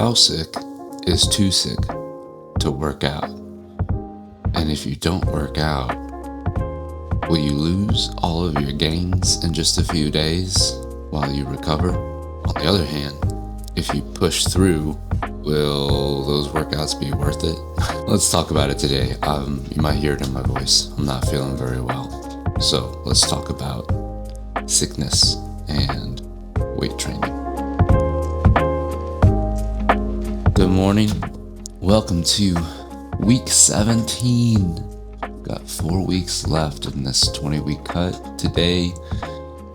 How sick is too sick to work out? And if you don't work out, will you lose all of your gains in just a few days while you recover? On the other hand, if you push through, will those workouts be worth it? Let's talk about it today. You might hear it in my voice. I'm not feeling very well. So let's talk about sickness and weight training. Good morning. Welcome to week 17. Got 4 weeks left in this 20-week cut. Today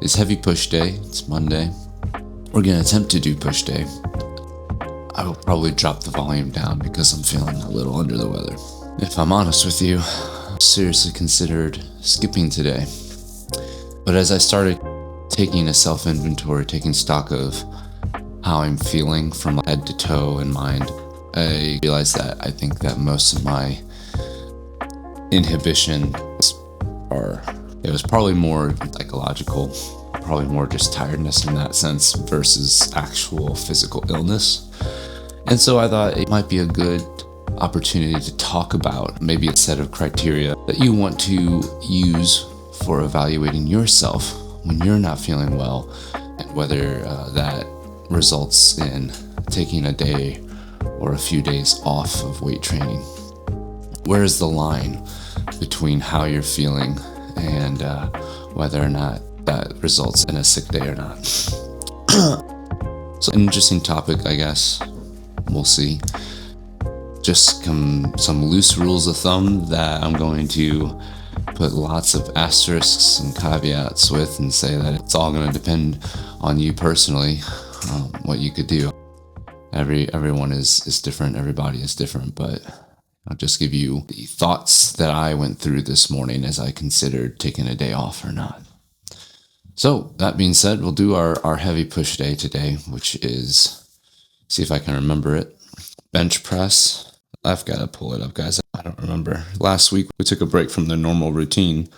is heavy push day. It's Monday. We're going to attempt to do push day. I will probably drop the volume down because I'm feeling a little under the weather. If I'm honest with you, I seriously considered skipping today. But as I started taking a self-inventory, taking stock of how I'm feeling from head to toe and mind, I realized that I think that most of my inhibition it was probably more psychological, probably more just tiredness in that sense versus actual physical illness. And so I thought it might be a good opportunity to talk about maybe a set of criteria that you want to use for evaluating yourself when you're not feeling well, and whether that results in taking a day or a few days off of weight training. Where is the line between how you're feeling and whether or not that results in a sick day or not? So an interesting topic, I guess. We'll see. Just some loose rules of thumb that I'm going to put lots of asterisks and caveats with, and say that it's all going to depend on you personally, what you could do. Everyone is different, everybody is different, but I'll just give you the thoughts that I went through this morning as I considered taking a day off or not. So that being said, we'll do our heavy push day today, which is, see if I can remember it, bench press. I've got to pull it up, guys. I don't remember. Last week, we took a break from the normal routine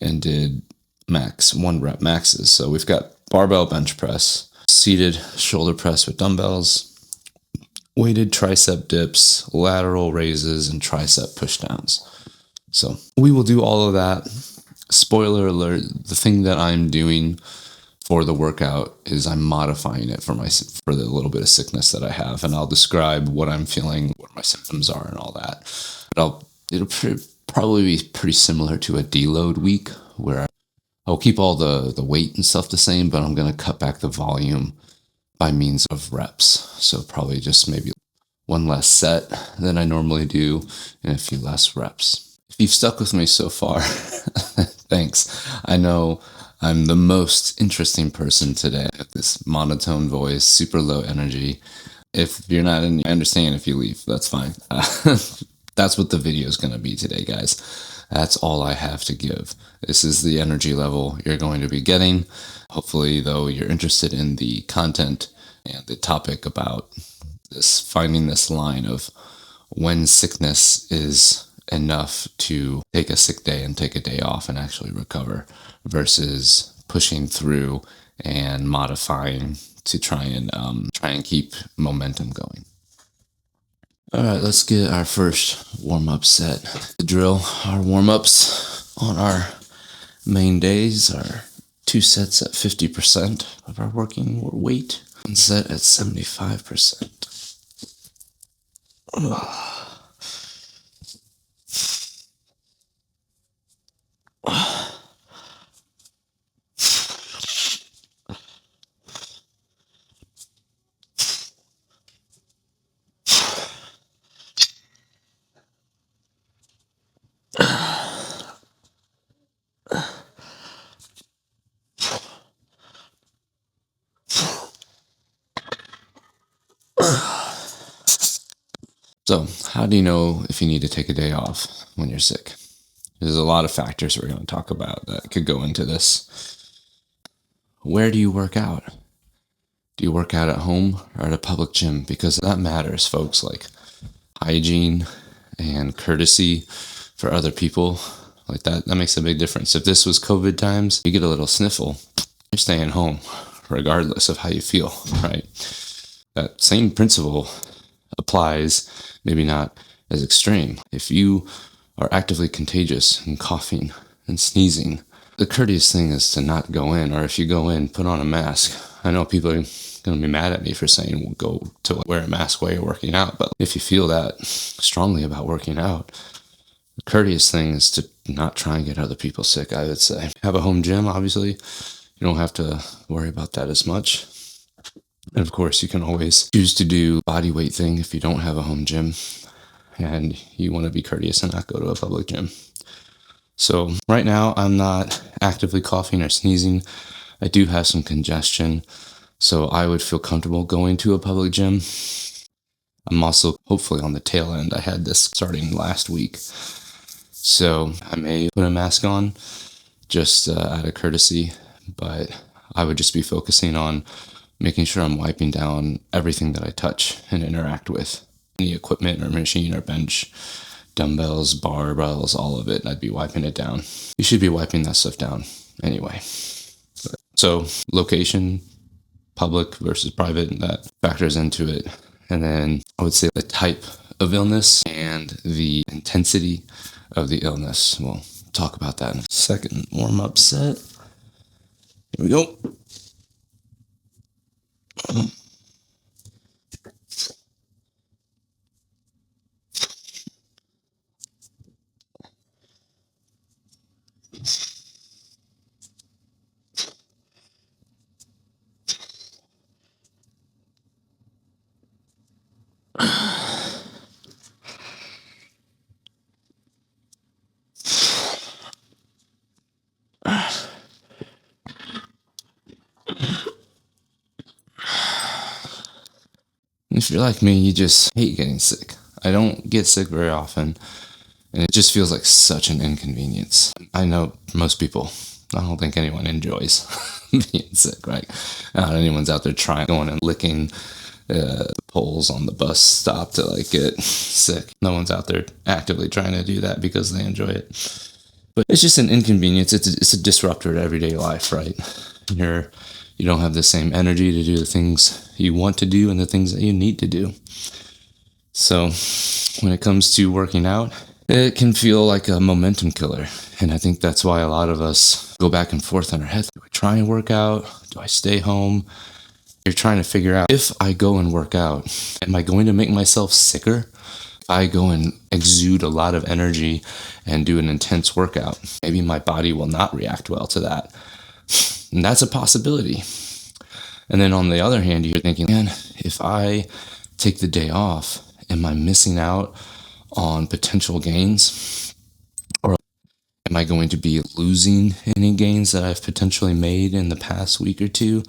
and did 1 rep maxes. So we've got barbell bench press, seated shoulder press with dumbbells, weighted tricep dips, lateral raises, and tricep pushdowns. So we will do all of that. Spoiler alert, the thing that I'm doing for the workout is I'm modifying it for the little bit of sickness that I have, and I'll describe what I'm feeling, what my symptoms are, and all that. But it'll probably be pretty similar to a deload week, where I'll keep all the weight and stuff the same, but I'm going to cut back the volume by means of reps. So probably just maybe one less set than I normally do and a few less reps. If you've stuck with me so far, thanks. I know I'm the most interesting person today with this monotone voice, super low energy. If you're not in, I understand if you leave, that's fine. That's what the video is going to be today, guys. That's all I have to give. This is the energy level you're going to be getting. Hopefully, though, you're interested in the content and the topic about this, finding this line of when sickness is enough to take a sick day and take a day off and actually recover, versus pushing through and modifying to try and keep momentum going. All right, let's get our first warm-up set. The drill, our warm-ups on our main days are 2 sets at 50% of our working weight, 1 set at 75%. So, how do you know if you need to take a day off when you're sick? There's a lot of factors we're going to talk about that could go into this. Where do you work out? Do you work out at home or at a public gym? Because that matters, folks. Like hygiene and courtesy for other people, like that makes a big difference. If this was COVID times, you get a little sniffle, you're staying home, regardless of how you feel, right? that same principle applies, maybe not as extreme. If you are actively contagious and coughing and sneezing, the courteous thing is to not go in, or if you go in, put on a mask. I know people are going to be mad at me for saying we'll go to wear a mask while you're working out, but if you feel that strongly about working out, the courteous thing is to not try and get other people sick, I would say. Have a home gym, obviously. You don't have to worry about that as much. And of course, you can always choose to do body weight thing if you don't have a home gym and you want to be courteous and not go to a public gym. So right now, I'm not actively coughing or sneezing. I do have some congestion, so I would feel comfortable going to a public gym. I'm also hopefully on the tail end. I had this starting last week, so I may put a mask on just out of courtesy, but I would just be focusing on making sure I'm wiping down everything that I touch and interact with. Any equipment or machine or bench, dumbbells, barbells, all of it, I'd be wiping it down. You should be wiping that stuff down anyway. So location, public versus private, that factors into it. And then I would say the type of illness and the intensity of the illness. We'll talk about that in a second. Warm-up set. Here we go. If you're like me, you just hate getting sick. I don't get sick very often, and it just feels like such an inconvenience. I know most people, I don't think anyone enjoys being sick, right? Not anyone's out there going and licking the poles on the bus stop to like get sick. No one's out there actively trying to do that because they enjoy it. But it's just an inconvenience. It's a disruptor to everyday life, right? You don't have the same energy to do the things you want to do and the things that you need to do. So when it comes to working out, it can feel like a momentum killer. And I think that's why a lot of us go back and forth in our head. Do I try and work out? Do I stay home? You're trying to figure out, if I go and work out, am I going to make myself sicker? If I go and exude a lot of energy and do an intense workout, maybe my body will not react well to that. And that's a possibility. And then on the other hand, you're thinking, man, if I take the day off, am I missing out on potential gains? Or am I going to be losing any gains that I've potentially made in the past week or two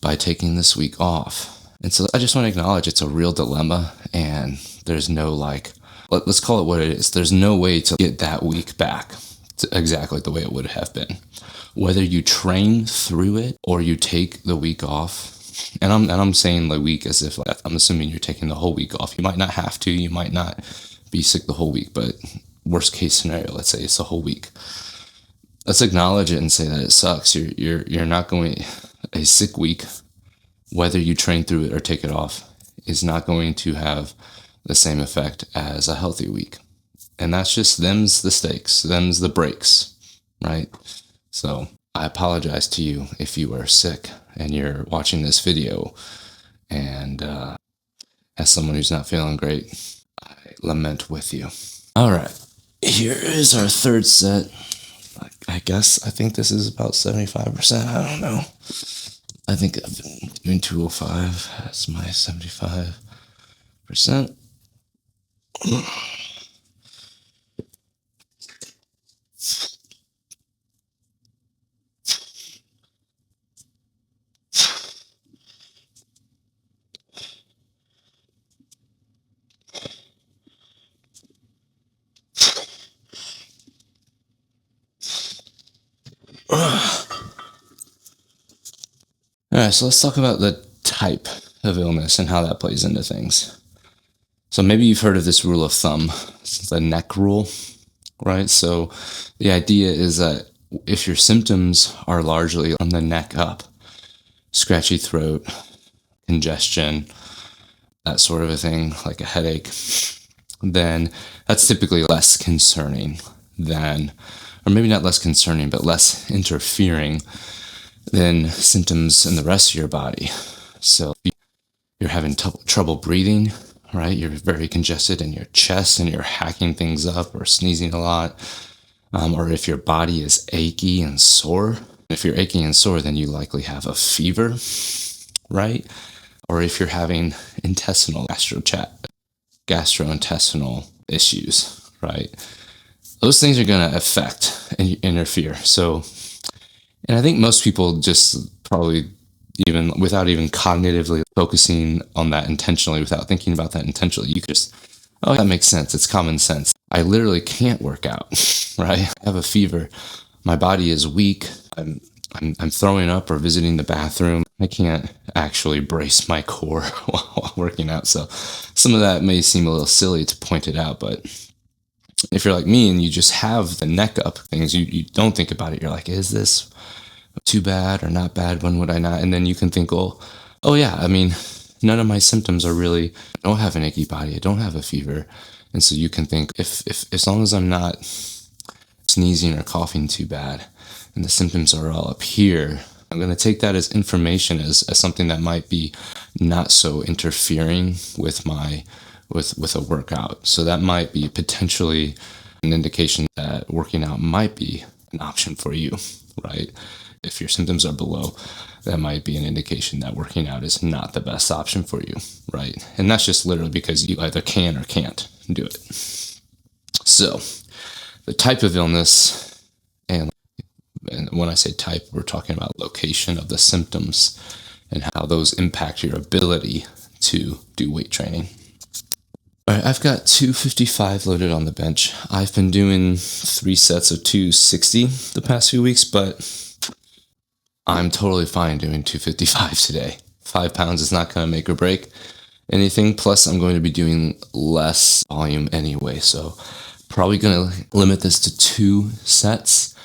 by taking this week off? And so I just want to acknowledge it's a real dilemma, and there's no let's call it what it is. There's no way to get that week back to exactly the way it would have been. Whether you train through it or you take the week off, and I'm saying the week as if I'm assuming you're taking the whole week off. You might not have to, you might not be sick the whole week, but worst case scenario, let's say it's the whole week. Let's acknowledge it and say that it sucks. You're not going, a sick week, whether you train through it or take it off, is not going to have the same effect as a healthy week. And that's just them's the stakes, them's the breaks, right? So I apologize to you if you are sick and you're watching this video, and as someone who's not feeling great, I lament with you. All right, here is our third set. I think this is about 75%. I don't know. I think I've been doing 205 as my 75%. All right, so let's talk about the type of illness and how that plays into things. So maybe you've heard of this rule of thumb, it's the neck rule, right? So the idea is that if your symptoms are largely from the neck up, scratchy throat, congestion, that sort of a thing, like a headache, then that's typically less concerning than, or maybe not less concerning, but less interfering than symptoms in the rest of your body. So if you're having trouble breathing, right? You're very congested in your chest and you're hacking things up or sneezing a lot. Or if your body is achy and sore. If you're achy and sore, then you likely have a fever, right? Or if you're having gastrointestinal issues, right? Those things are going to affect and interfere. So, and I think most people just probably, even without even cognitively focusing on that intentionally, without thinking about that intentionally, you could just, oh, that makes sense. It's common sense. I literally can't work out, right? I have a fever. My body is weak. I'm throwing up or visiting the bathroom. I can't actually brace my core while working out. So some of that may seem a little silly to point it out, but if you're like me and you just have the neck up things, you don't think about it. You're like, is this too bad or not bad? When would I not? And then you can think, oh yeah, I mean, none of my symptoms are really, I don't have an achy body. I don't have a fever. And so you can think, if as long as I'm not sneezing or coughing too bad and the symptoms are all up here, I'm going to take that as information, as something that might be not so interfering with with a workout. So that might be potentially an indication that working out might be an option for you, right? If your symptoms are below, that might be an indication that working out is not the best option for you, right? And that's just literally because you either can or can't do it. So the type of illness, and when I say type, we're talking about location of the symptoms and how those impact your ability to do weight training. All right, I've got 255 loaded on the bench. I've been doing 3 sets of 260 the past few weeks, but I'm totally fine doing 255 today. 5 pounds is not going to make or break anything. Plus, I'm going to be doing less volume anyway. So probably going to limit this to 2 sets.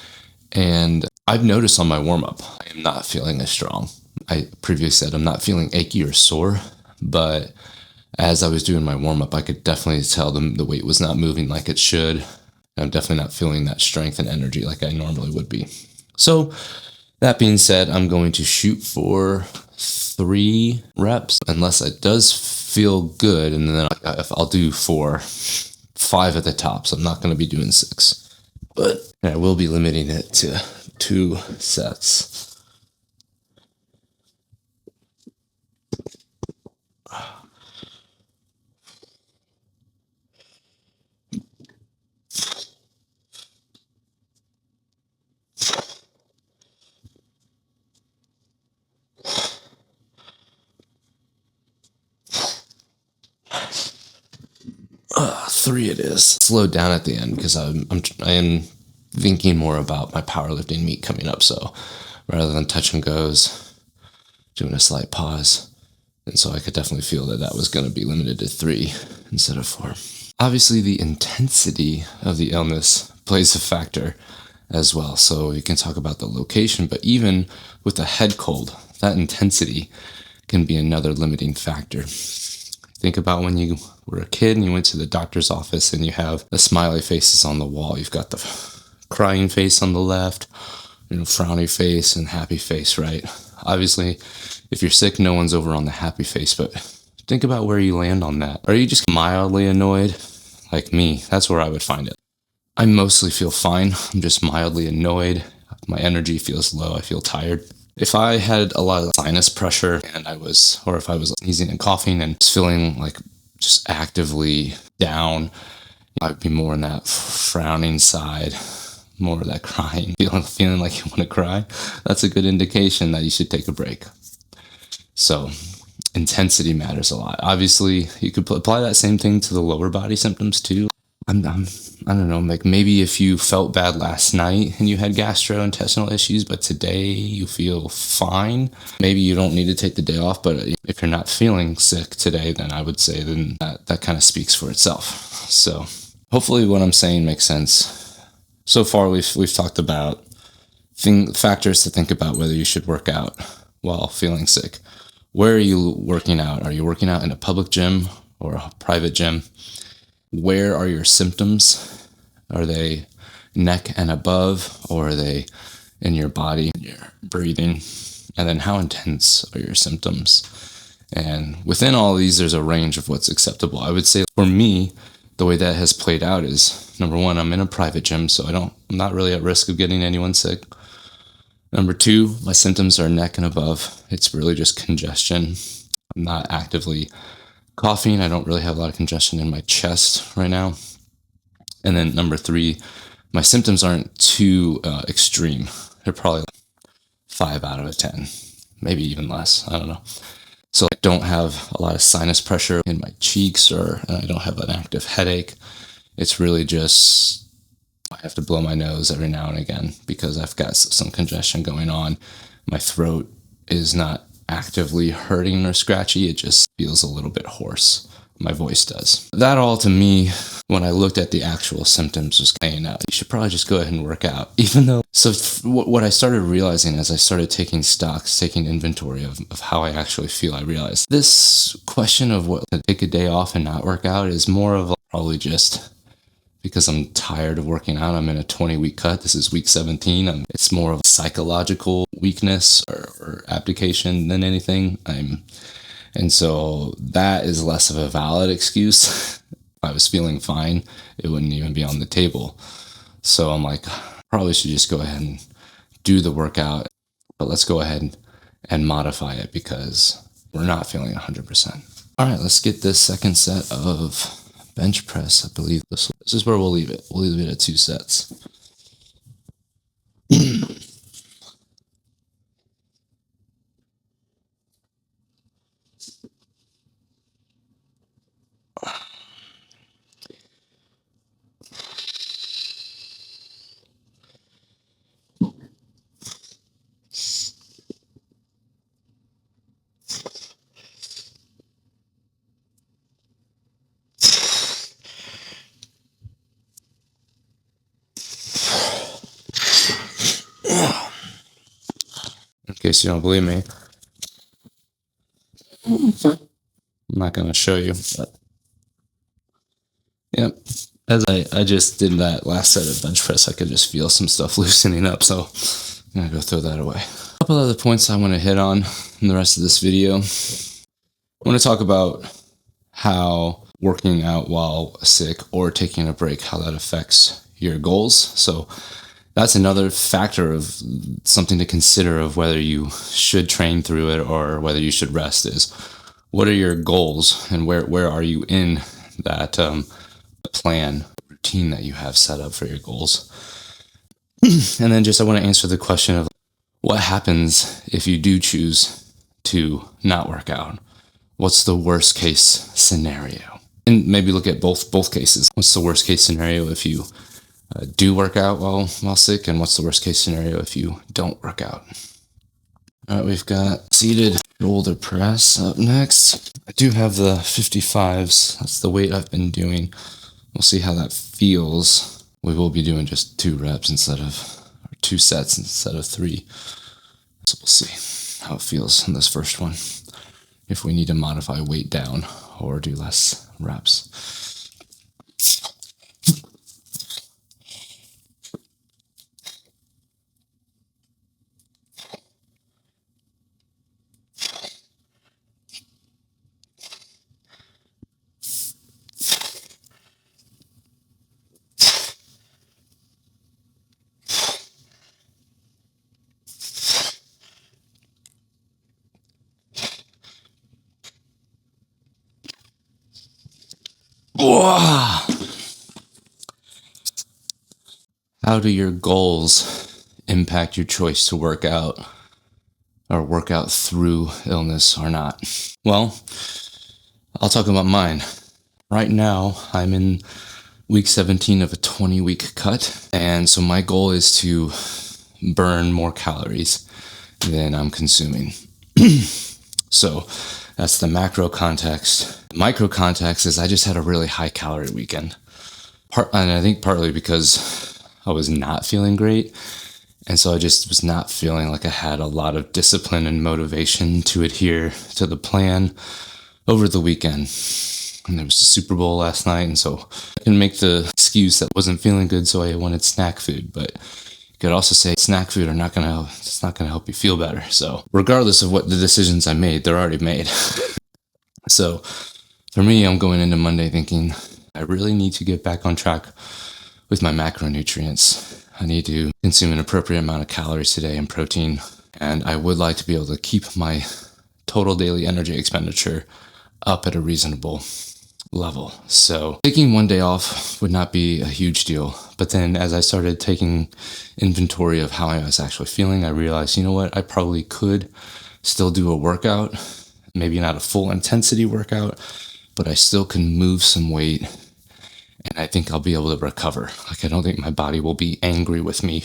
And I've noticed on my warm-up, I am not feeling as strong. I previously said I'm not feeling achy or sore, but as I was doing my warm-up, I could definitely tell the weight was not moving like it should. I'm definitely not feeling that strength and energy like I normally would be. So that being said, I'm going to shoot for 3 reps, unless it does feel good, and then I'll do 4, 5 at the top, so I'm not going to be doing 6. But I will be limiting it to 2 sets. 3 it is. Slow down at the end because I am thinking more about my powerlifting meet coming up. So rather than touch and goes, doing a slight pause. And so I could definitely feel that was going to be limited to 3 instead of 4. Obviously, the intensity of the illness plays a factor as well. So you can talk about the location, but even with a head cold, that intensity can be another limiting factor. Think about when you were a kid and you went to the doctor's office and you have the smiley faces on the wall. You've got the crying face on the left, frowny face and happy face, right? Obviously, if you're sick, no one's over on the happy face, but think about where you land on that. Are you just mildly annoyed? Like me, that's where I would find it. I mostly feel fine. I'm just mildly annoyed. My energy feels low. I feel tired. If I had a lot of sinus pressure and if I was sneezing and coughing and just feeling like just actively down, I'd be more on that frowning side, more of that crying, feeling like you want to cry. That's a good indication that you should take a break. So intensity matters a lot. Obviously, you could apply that same thing to the lower body symptoms too. I don't know, like maybe if you felt bad last night and you had gastrointestinal issues, but today you feel fine, maybe you don't need to take the day off. But if you're not feeling sick today, then I would say then that kind of speaks for itself. So hopefully what I'm saying makes sense. So far, we've talked about factors to think about whether you should work out while feeling sick. Where are you working out? Are you working out in a public gym or a private gym? Where are your symptoms? Are they neck and above, or are they in your body, your breathing? And then how intense are your symptoms? And within all of these, there's a range of what's acceptable. I would say for me, the way that has played out is, number one, I'm in a private gym, so I'm not really at risk of getting anyone sick. Number two, my symptoms are neck and above. It's really just congestion. I'm not actively coughing. I don't really have a lot of congestion in my chest right now. And then number three, my symptoms aren't too extreme. They're probably like 5 out of 10, maybe even less. I don't know. So I don't have a lot of sinus pressure in my cheeks, or I don't have an active headache. It's really just I have to blow my nose every now and again because I've got some congestion going on. My throat is not actively hurting or scratchy. It just feels a little bit hoarse. My voice does. That all to me, when I looked at the actual symptoms, was saying, you should probably just go ahead and work out. Even though, so what I started realizing as I started taking stocks, taking inventory of how I actually feel, I realized this question of what to take a day off and not work out is more of probably just because I'm tired of working out. I'm in a 20-week cut. This is week 17. It's more of a psychological weakness or abdication than anything. And so that is less of a valid excuse. If I was feeling fine, it wouldn't even be on the table. So I'm like, probably should just go ahead and do the workout, but let's go ahead and modify it because we're not feeling 100%. All right, let's get this second set of bench press. I believe this is where we'll leave it. We'll leave it at 2 sets. In case you don't believe me, I'm not going to show you, but yep. As I just did that last set of bench press, I could just feel some stuff loosening up, so I'm going to go throw that away. A couple other points I want to hit on in the rest of this video. I want to talk about how working out while sick or taking a break, how that affects your goals. So that's another factor of something to consider of whether you should train through it or whether you should rest is what are your goals and where are you in that plan, routine that you have set up for your goals. And then I want to answer the question of what happens if you do choose to not work out? What's the worst case scenario? And maybe look at both cases. What's the worst case scenario if you do work out while sick, and what's the worst case scenario if you don't work out? All right, we've got seated shoulder press up next. I do have the 55s. That's the weight I've been doing. We'll see how that feels. We will be doing just 2 reps or 2 sets instead of 3. So we'll see how it feels in this first one, if we need to modify weight down or do less reps. How do your goals impact your choice to work out or work out through illness or not? Well, I'll talk about mine. Right now, I'm in week 17 of a 20-week cut, and so my goal is to burn more calories than I'm consuming. So that's the macro context. Micro context is I just had a really high calorie weekend. And I think partly because I was not feeling great. And so I just was not feeling like I had a lot of discipline and motivation to adhere to the plan over the weekend. And there was the Super Bowl last night, and so I can make the excuse that wasn't feeling good, so I wanted snack food. But you could also say snack food it's not gonna help you feel better. So regardless of what the decisions I made, they're already made. So for me, I'm going into Monday thinking I really need to get back on track with my macronutrients. I need to consume an appropriate amount of calories today and protein, and I would like to be able to keep my total daily energy expenditure up at a reasonable level. So taking one day off would not be a huge deal. But then as I started taking inventory of how I was actually feeling, I realized, you know what, I probably could still do a workout, maybe not a full intensity workout, but I still can move some weight, and I think I'll be able to recover. Like, I don't think my body will be angry with me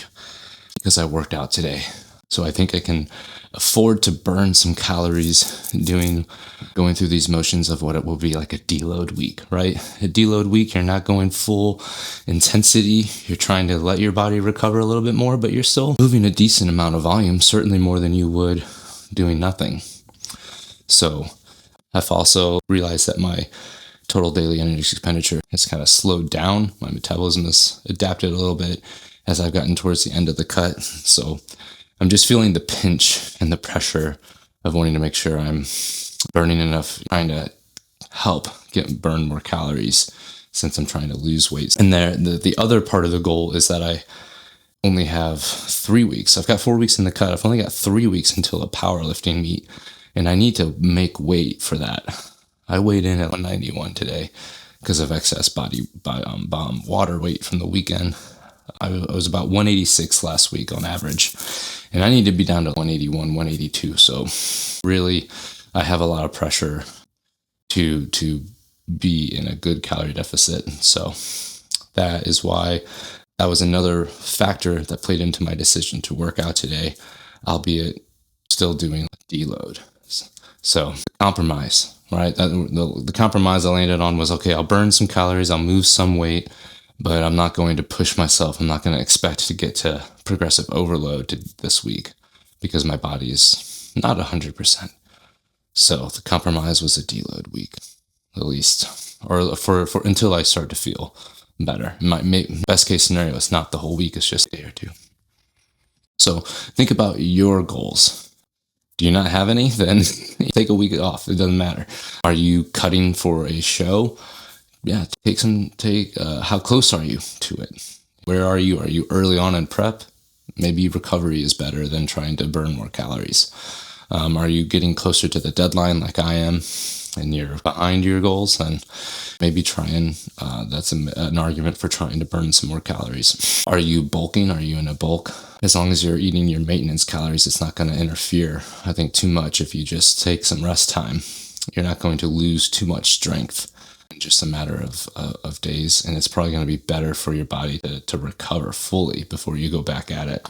because I worked out today. So I think I can afford to burn some calories going through these motions of what it will be like a deload week, right? A deload week, you're not going full intensity. You're trying to let your body recover a little bit more, but you're still moving a decent amount of volume, certainly more than you would doing nothing. So I've also realized that my total daily energy expenditure has kind of slowed down. My metabolism has adapted a little bit as I've gotten towards the end of the cut. So I'm just feeling the pinch and the pressure of wanting to make sure I'm burning enough, trying to help burn more calories since I'm trying to lose weight. And the other part of the goal is that I only have 3 weeks. I've got 4 weeks in the cut. I've only got 3 weeks until a powerlifting meet, and I need to make weight for that. I weighed in at 191 today because of excess body water weight from the weekend. I was about 186 last week on average, and I need to be down to 181, 182. So really, I have a lot of pressure to be in a good calorie deficit. So that is why that was another factor that played into my decision to work out today, albeit still doing deload. So compromise, right? The compromise I landed on was, okay, I'll burn some calories, I'll move some weight, but I'm not going to push myself. I'm not going to expect to get to progressive overload this week because my body is not 100%. So the compromise was a deload week, at least, or for until I start to feel better. My best case scenario is not the whole week, it's just a day or two. So think about your goals. Do you not have any? Then take a week off. It doesn't matter. Are you cutting for a show? Yeah, how close are you to it? Where are you? Are you early on in prep? Maybe recovery is better than trying to burn more calories. Are you getting closer to the deadline like I am, and you're behind your goals? Then maybe that's an argument for trying to burn some more calories. Are you bulking? Are you in a bulk? As long as you're eating your maintenance calories, it's not going to interfere, I think, too much. If you just take some rest time, you're not going to lose too much strength in just a matter of days. And it's probably going to be better for your body to recover fully before you go back at it.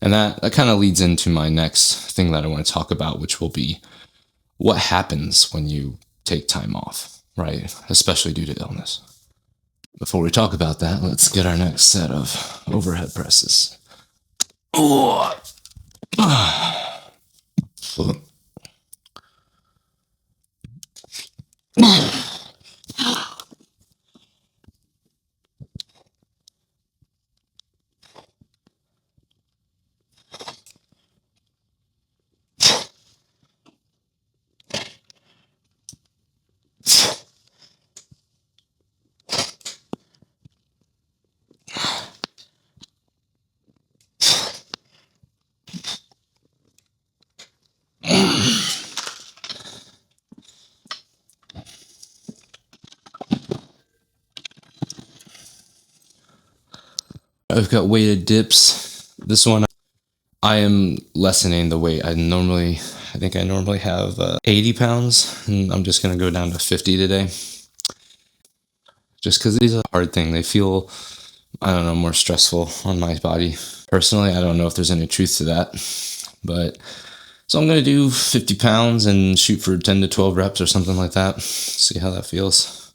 And that kind of leads into my next thing that I want to talk about, which will be what happens when you take time off, right? Especially due to illness. Before we talk about that, let's get our next set of overhead presses. Oh. I've got weighted dips. This one, I am lessening the weight. I normally have 80 pounds, and I'm just going to go down to 50 today. Just because these are a hard thing. They feel, I don't know, more stressful on my body. Personally, I don't know if there's any truth to that. But, so I'm going to do 50 pounds and shoot for 10 to 12 reps or something like that. See how that feels.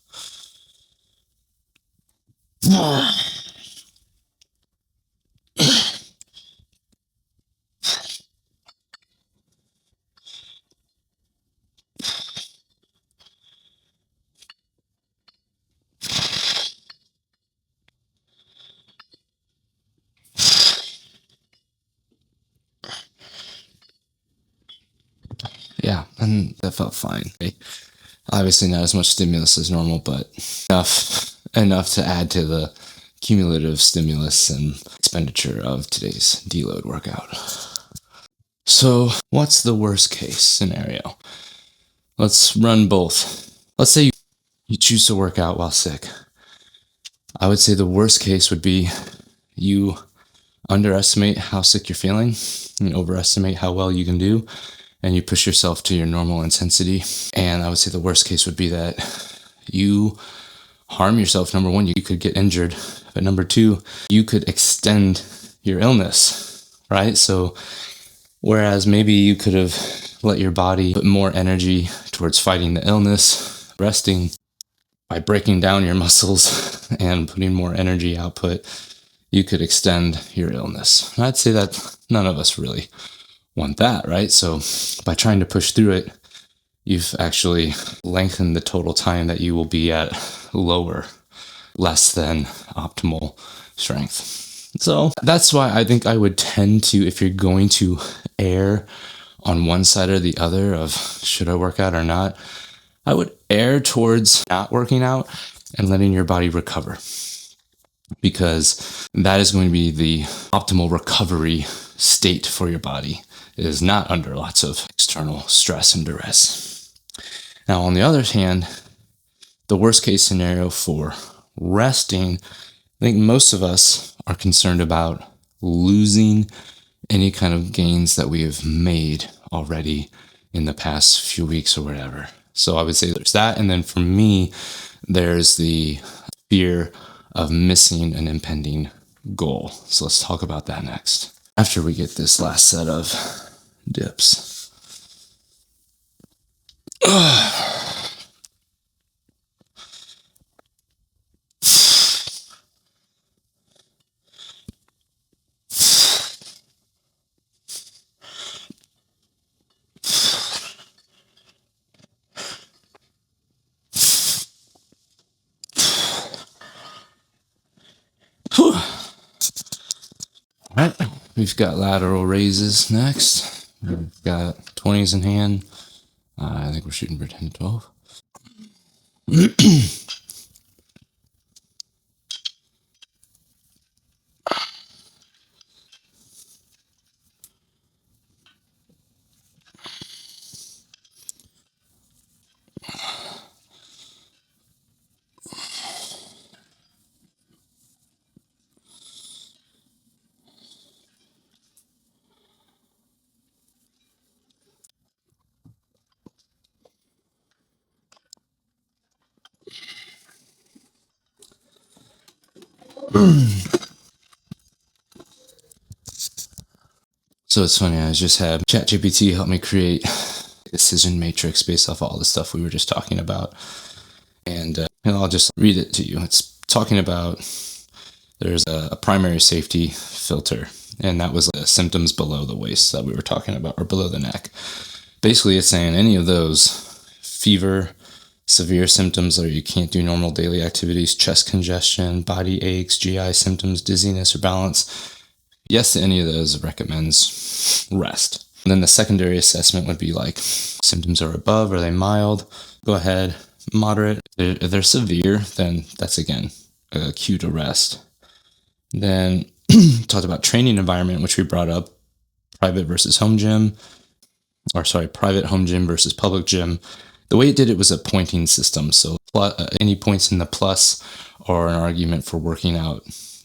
Yeah, and that felt fine. Obviously not as much stimulus as normal, but enough to add to the cumulative stimulus and expenditure of today's deload workout. So what's the worst case scenario? Let's run both. Let's say you choose to work out while sick. I would say the worst case would be you underestimate how sick you're feeling and overestimate how well you can do, and you push yourself to your normal intensity. And I would say the worst case would be that you harm yourself. Number one, you could get injured. But number two, you could extend your illness, right? So whereas maybe you could have let your body put more energy towards fighting the illness, resting, by breaking down your muscles and putting more energy output, you could extend your illness. And I'd say that none of us really want that, right? So by trying to push through it, you've actually lengthened the total time that you will be at lower, less than optimal strength. So that's why I think I would tend to, if you're going to err on one side or the other of should I work out or not, I would err towards not working out and letting your body recover, because that is going to be the optimal recovery state for your body. It is not under lots of external stress and duress. Now, on the other hand, the worst case scenario for resting, I think most of us are concerned about losing any kind of gains that we have made already in the past few weeks or whatever. So I would say there's that. And then for me, there's the fear of missing an impending goal. So let's talk about that next, after we get this last set of dips. All right, we've got lateral raises next. We've got 20s in hand. I think we're shooting for 10 to 12. So it's funny, I just had ChatGPT help me create a decision matrix based off all the stuff we were just talking about. And I'll just read it to you. It's talking about there's a primary safety filter, and that was the symptoms below the waist that we were talking about, or below the neck. Basically, it's saying any of those: fever, severe symptoms or you can't do normal daily activities, chest congestion, body aches, GI symptoms, dizziness, or balance. Yes to any of those, it recommends rest. And then the secondary assessment would be like, symptoms are above, are they mild? Go ahead. Moderate. If they're severe, then that's again a cue to rest. Then talked about training environment, which we brought up, private versus home gym, private home gym versus public gym. The way it did it was a pointing system. So any points in the plus are an argument for working out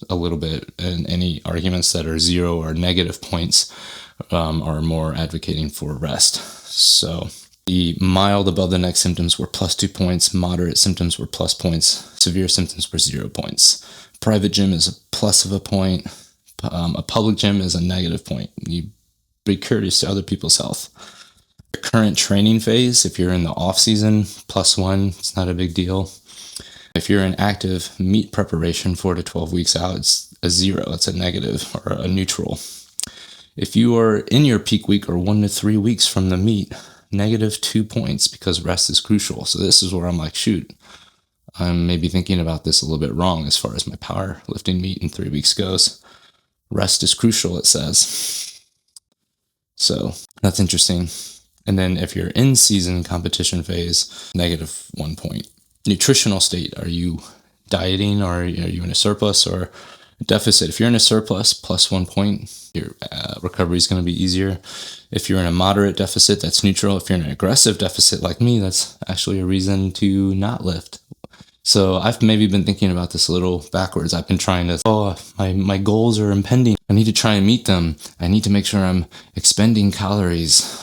a little bit, and any arguments that are 0 or negative points are more advocating for rest. So the mild above the neck symptoms were +2 points, moderate symptoms were ++ points, severe symptoms were 0 points. Private gym is a plus of a point. A public gym is a negative point. You be courteous to other people's health. Current training phase, if you're in the off season, +1, it's not a big deal. If you're in active meet preparation 4 to 12 weeks out, it's a 0, it's a negative or a neutral. If you are in your peak week or 1 to 3 weeks from the meet, -2 points, because rest is crucial. So this is where I'm like, shoot, I'm maybe thinking about this a little bit wrong as far as my powerlifting meet in 3 weeks goes. Rest is crucial, it says. So that's interesting. And then if you're in season competition phase, -1 point. Nutritional state, are you dieting, or are you in a surplus or deficit? If you're in a surplus, +1 point, your recovery is going to be easier. If you're in a moderate deficit, that's neutral. If you're in an aggressive deficit like me, that's actually a reason to not lift. So I've maybe been thinking about this a little backwards. I've been trying to, my goals are impending. I need to try and meet them. I need to make sure I'm expending calories.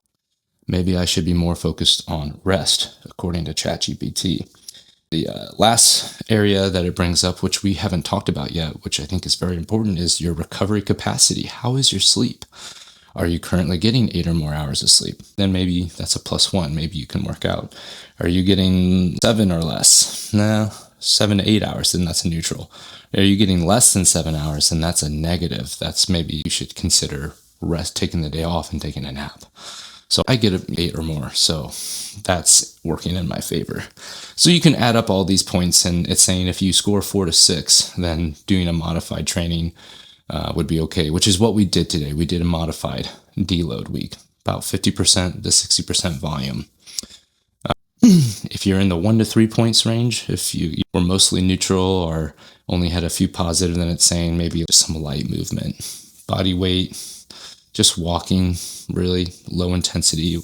Maybe I should be more focused on rest, according to ChatGPT. The last area that it brings up, which we haven't talked about yet, which I think is very important, is your recovery capacity. How is your sleep? Are you currently getting 8 or more hours of sleep? Then maybe that's a +1. Maybe you can work out. Are you getting 7 or less? No, 7 to 8 hours, then that's a neutral. Are you getting less than 7 hours? Then that's a negative. That's maybe you should consider rest, taking the day off and taking a nap. So I get 8 or more, so that's working in my favor. So you can add up all these points, and it's saying if you score 4 to 6, then doing a modified training would be okay, which is what we did today. We did a modified deload week, about 50% to 60% volume. If you're in the 1 to 3 points range, if you were mostly neutral or only had a few positive, then it's saying maybe some light movement, body weight, just walking, really low intensity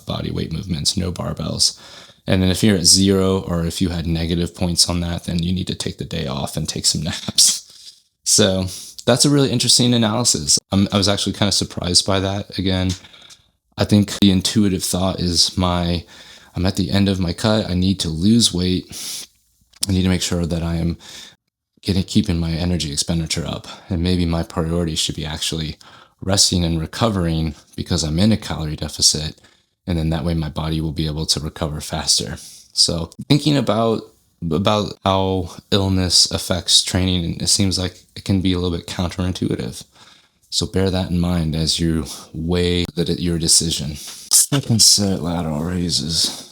body weight movements, no barbells. And then if you're at 0, or if you had negative points on that, then you need to take the day off and take some naps. So that's a really interesting analysis. I was actually kind of surprised by that. Again, I think the intuitive thought is I'm at the end of my cut. I need to lose weight. I need to make sure that I am keeping my energy expenditure up. And maybe my priority should be actually resting and recovering, because I'm in a calorie deficit, and then that way my body will be able to recover faster. So thinking about how illness affects training, it seems like it can be a little bit counterintuitive. So bear that in mind as you weigh your decision. Second set lateral raises.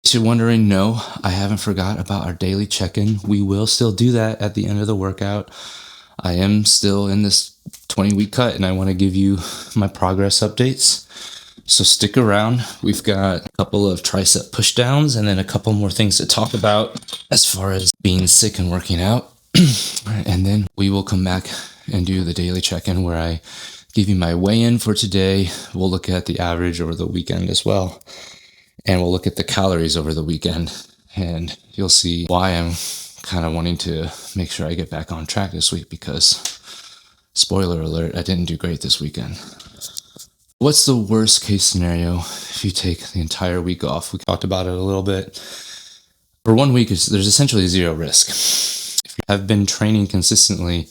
If you're wondering, no, I haven't forgot about our daily check-in. We will still do that at the end of the workout. I am still in this 20-week cut, and I want to give you my progress updates. So stick around. We've got a couple of tricep pushdowns and then a couple more things to talk about as far as being sick and working out. And then we will come back and do the daily check-in where I give you my weigh-in for today. We'll look at the average over the weekend as well. And we'll look at the calories over the weekend, and you'll see why I'm kind of wanting to make sure I get back on track this week, because, spoiler alert, I didn't do great this weekend. What's the worst case scenario if you take the entire week off? We talked about it a little bit. For 1 week, there's essentially 0 risk. If you have been training consistently,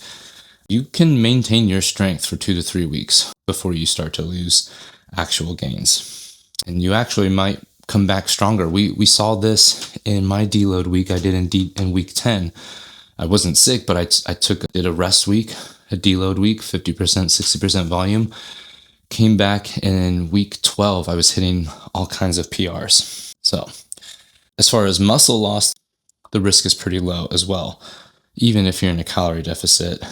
you can maintain your strength for 2 to 3 weeks before you start to lose actual gains. And you actually might come back stronger. We saw this in my deload week I did in week 10. I wasn't sick, but I did a rest week, a deload week, 50%, 60% volume. Came back in week 12, I was hitting all kinds of PRs. So as far as muscle loss, the risk is pretty low as well, even if you're in a calorie deficit.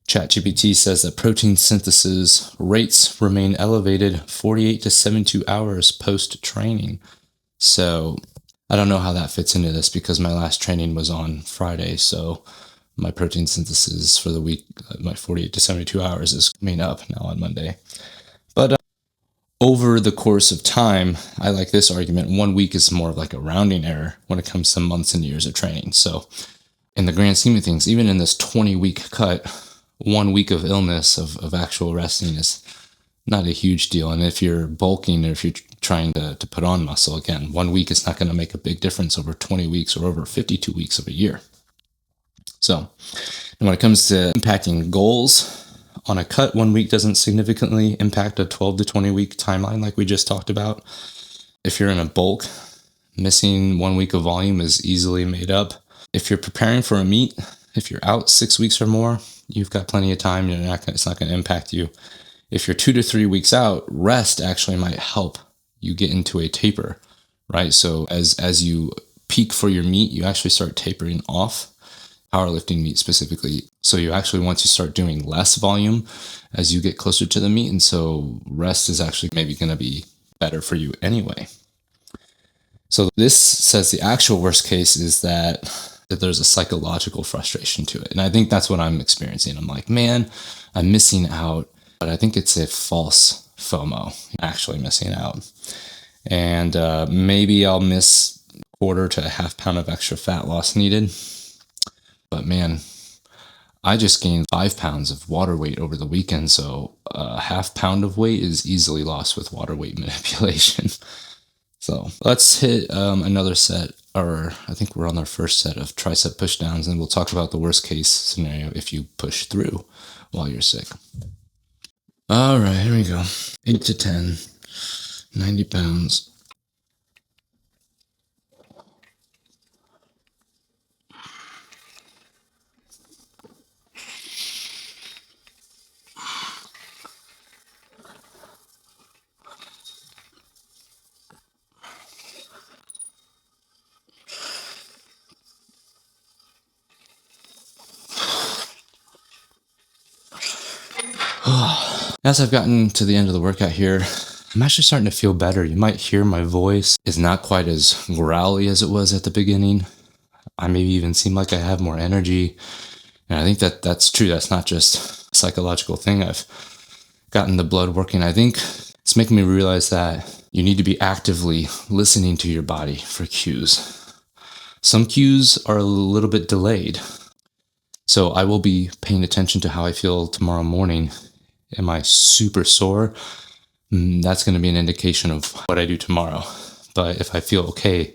ChatGPT says that protein synthesis rates remain elevated 48 to 72 hours post-training. So I don't know how that fits into this, because my last training was on Friday. So my protein synthesis for the week, my 48 to 72 hours is coming up now on Monday. But over the course of time, I like this argument. 1 week is more of like a rounding error when it comes to months and years of training. So in the grand scheme of things, even in this 20-week cut, 1 week of illness, of actual resting, is not a huge deal. And if you're bulking, or if you're trying to put on muscle, again, 1 week is not going to make a big difference over 20 weeks or over 52 weeks of a year. So, and when it comes to impacting goals, On a cut, 1 week doesn't significantly impact a 12 to 20 week timeline like we just talked about. If you're in a bulk, missing 1 week of volume is easily made up. If you're preparing for a meet, if you're out 6 weeks or more, you've got plenty of time. It's not going to impact you. If you're 2 to 3 weeks out, rest actually might help you get into a taper, right? So as you peak for your meet, you actually start tapering off, powerlifting meet specifically. So you actually want to start doing less volume as you get closer to the meet. And so rest is actually maybe going to be better for you anyway. So this says the actual worst case is that there's a psychological frustration to it. And I think that's what I'm experiencing. I'm like, man, I'm missing out. But I think it's a false FOMO, actually missing out. And maybe I'll miss a quarter to a half pound of extra fat loss needed. But man, I just gained 5 pounds of water weight over the weekend. So a half pound of weight is easily lost with water weight manipulation. So let's hit another set, or I think we're on our first set of tricep push downs, and we'll talk about the worst case scenario if you push through while you're sick. All right, here we go. 8 to 10, 90 pounds. As I've gotten to the end of the workout here, I'm actually starting to feel better. You might hear my voice is not quite as growly as it was at the beginning. I maybe even seem like I have more energy. And I think that's true. That's not just a psychological thing. I've gotten the blood working. I think it's making me realize that you need to be actively listening to your body for cues. Some cues are a little bit delayed. So I will be paying attention to how I feel tomorrow morning. Am I super sore? That's going to be an indication of what I do tomorrow. But if I feel okay,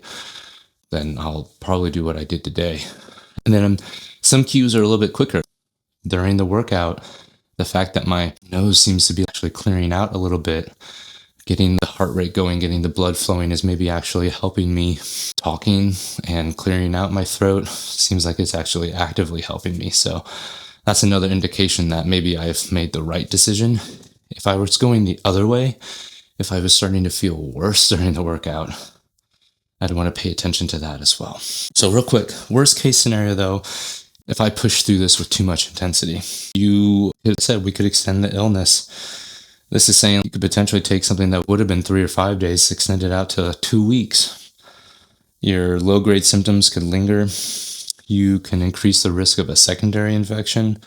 then I'll probably do what I did today. And then some cues are a little bit quicker. During the workout, the fact that my nose seems to be actually clearing out a little bit, getting the heart rate going, getting the blood flowing is maybe actually helping me. Talking and clearing out my throat seems like it's actually actively helping me. So that's another indication that maybe I've made the right decision. If I was going the other way, if I was starting to feel worse during the workout, I'd want to pay attention to that as well. So real quick, worst case scenario though, if I push through this with too much intensity, you said we could extend the illness. This is saying you could potentially take something that would have been 3 or 5 days, extend it out to 2 weeks. Your low-grade symptoms could linger. You can increase the risk of a secondary infection,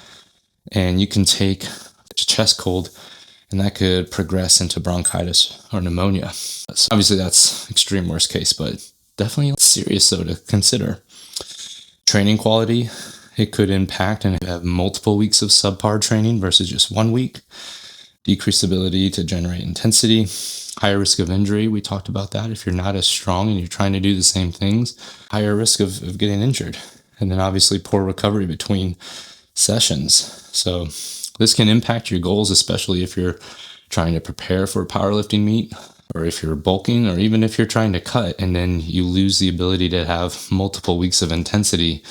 and you can take a chest cold, and that could progress into bronchitis or pneumonia. So obviously, that's extreme worst case, but definitely serious though to consider. Training quality, it could impact, and you have multiple weeks of subpar training versus just 1 week. Decreased ability to generate intensity, higher risk of injury. We talked about that. If you're not as strong and you're trying to do the same things, higher risk of getting injured. And then obviously poor recovery between sessions. So this can impact your goals, especially if you're trying to prepare for a powerlifting meet, or if you're bulking, or even if you're trying to cut and then you lose the ability to have multiple weeks of intensity.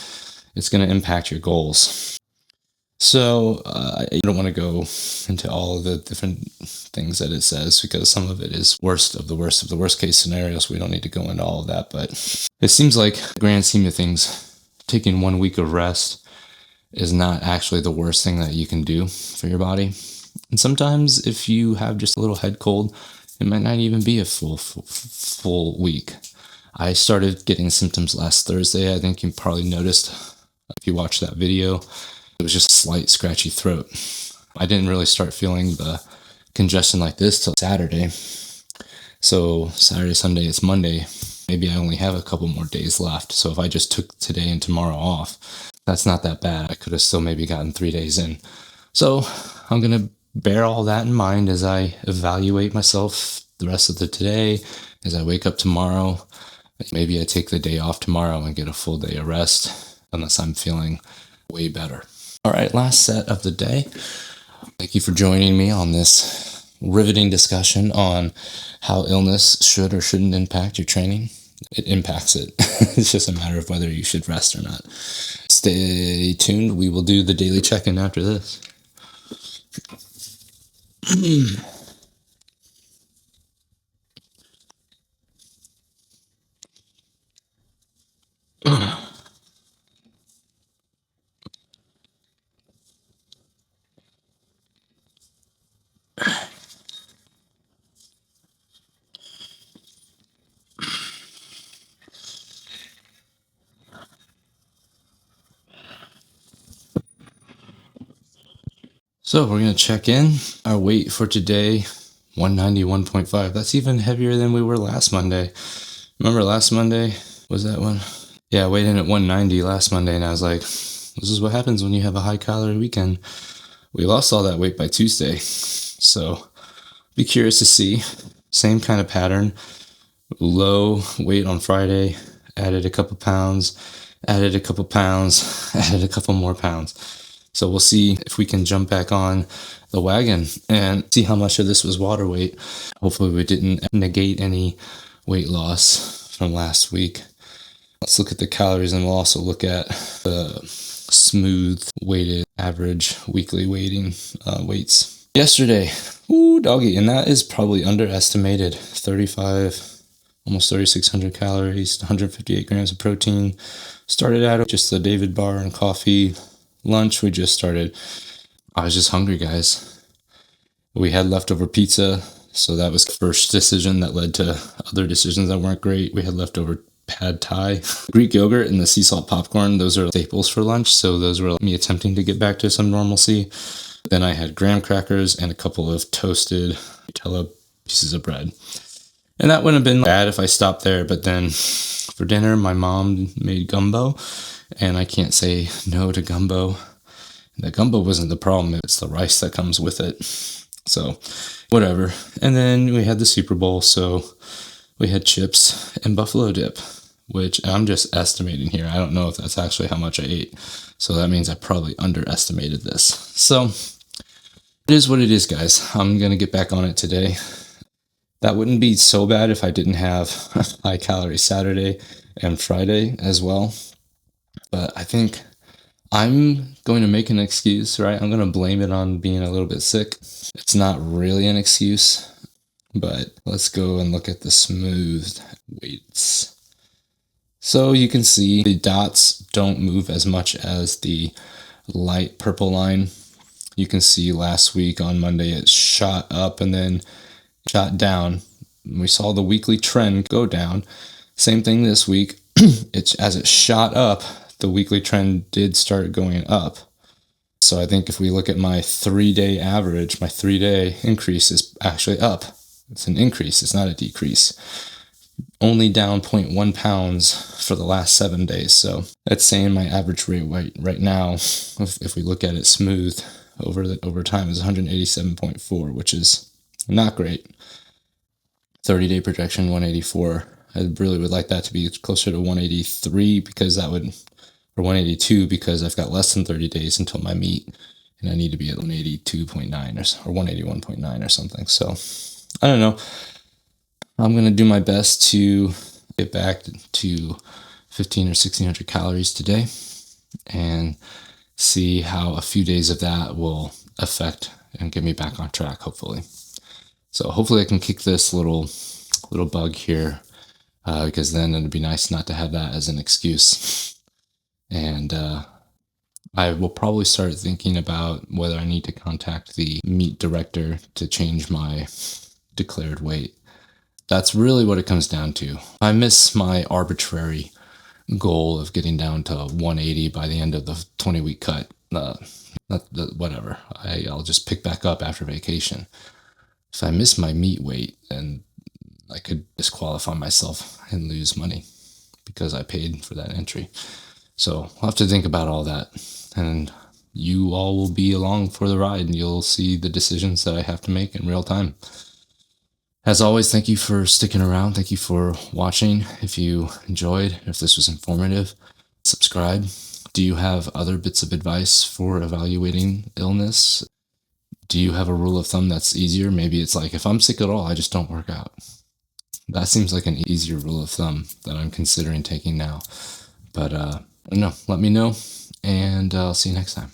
It's going to impact your goals. So I don't want to go into all of the different things that it says, because some of it is worst of the worst case scenarios. We don't need to go into all of that, but it seems like the grand scheme of things, taking 1 week of rest is not actually the worst thing that you can do for your body. And sometimes if you have just a little head cold, it might not even be a full week. I started getting symptoms last Thursday. I think you probably noticed if you watched that video. It was just a slight scratchy throat. I didn't really start feeling the congestion like this till Saturday. So Saturday, Sunday, it's Monday. Maybe I only have a couple more days left. So if I just took today and tomorrow off, that's not that bad. I could have still maybe gotten 3 days in. So I'm going to bear all that in mind as I evaluate myself the rest of the today, as I wake up tomorrow. Maybe I take the day off tomorrow and get a full day of rest, unless I'm feeling way better. All right, last set of the day. Thank you for joining me on this riveting discussion on how illness should or shouldn't impact your training. It impacts it. It's just a matter of whether you should rest or not. Stay tuned. We will do the daily check-in after this. So we're going to check in. Our weight for today, 191.5. That's even heavier than we were last Monday. Remember last Monday? Was that one? Yeah, I weighed in at 190 last Monday, and I was like, this is what happens when you have a high-calorie weekend. We lost all that weight by Tuesday. So be curious to see. Same kind of pattern. Low weight on Friday, added a couple pounds, added a couple pounds, added a couple more pounds. So we'll see if we can jump back on the wagon and see how much of this was water weight. Hopefully we didn't negate any weight loss from last week. Let's look at the calories, and we'll also look at the smooth weighted average weekly weights. Yesterday, doggy, and that is probably underestimated. 35, almost 3,600 calories, 158 grams of protein. Started out just the David bar and coffee. Lunch, we just started. I was just hungry, guys. We had leftover pizza, so that was the first decision that led to other decisions that weren't great. We had leftover pad thai, Greek yogurt, and the sea salt popcorn. Those are staples for lunch, so those were me attempting to get back to some normalcy. Then I had graham crackers and a couple of toasted Nutella pieces of bread. And that wouldn't have been bad if I stopped there, but then for dinner, my mom made gumbo, and I can't say no to gumbo. The gumbo wasn't the problem, it's the rice that comes with it. So, whatever. And then we had the Super Bowl, so we had chips and buffalo dip, which I'm just estimating here. I don't know if that's actually how much I ate. So that means I probably underestimated this. So, it is what it is, guys. I'm going to get back on it today. That wouldn't be so bad if I didn't have high calorie Saturday and Friday as well. But I think I'm going to make an excuse, right? I'm going to blame it on being a little bit sick. It's not really an excuse, but let's go and look at the smooth weights. So you can see the dots don't move as much as the light purple line. You can see last week on Monday it shot up and then shot down. We saw the weekly trend go down. Same thing this week. As it shot up, the weekly trend did start going up. So I think if we look at my 3-day average, my 3-day increase is actually up. It's an increase, it's not a decrease. Only down 0.1 pounds for the last 7 days. So that's saying my average weight right now, if we look at it smooth over time, is 187.4, which is not great. 30-day projection 184. I really would like that to be closer to 183 because that would, or 182 because I've got less than 30 days until my meet, and I need to be at 182.9 or 181.9 or something. So I don't know. I'm going to do my best to get back to 15 or 1600 calories today and see how a few days of that will affect and get me back on track, hopefully. So hopefully I can kick this little bug here because then it'd be nice not to have that as an excuse. And I will probably start thinking about whether I need to contact the meet director to change my declared weight. That's really what it comes down to. I miss my arbitrary goal of getting down to 180 by the end of the 20-week cut. Whatever. I'll just pick back up after vacation. If I miss my meet weight, then I could disqualify myself and lose money because I paid for that entry. So I'll have to think about all that. And you all will be along for the ride and you'll see the decisions that I have to make in real time. As always, thank you for sticking around. Thank you for watching. If you enjoyed, if this was informative, subscribe. Do you have other bits of advice for evaluating illness? Do you have a rule of thumb that's easier? Maybe it's like, if I'm sick at all, I just don't work out. That seems like an easier rule of thumb that I'm considering taking now. But no, let me know, and I'll see you next time.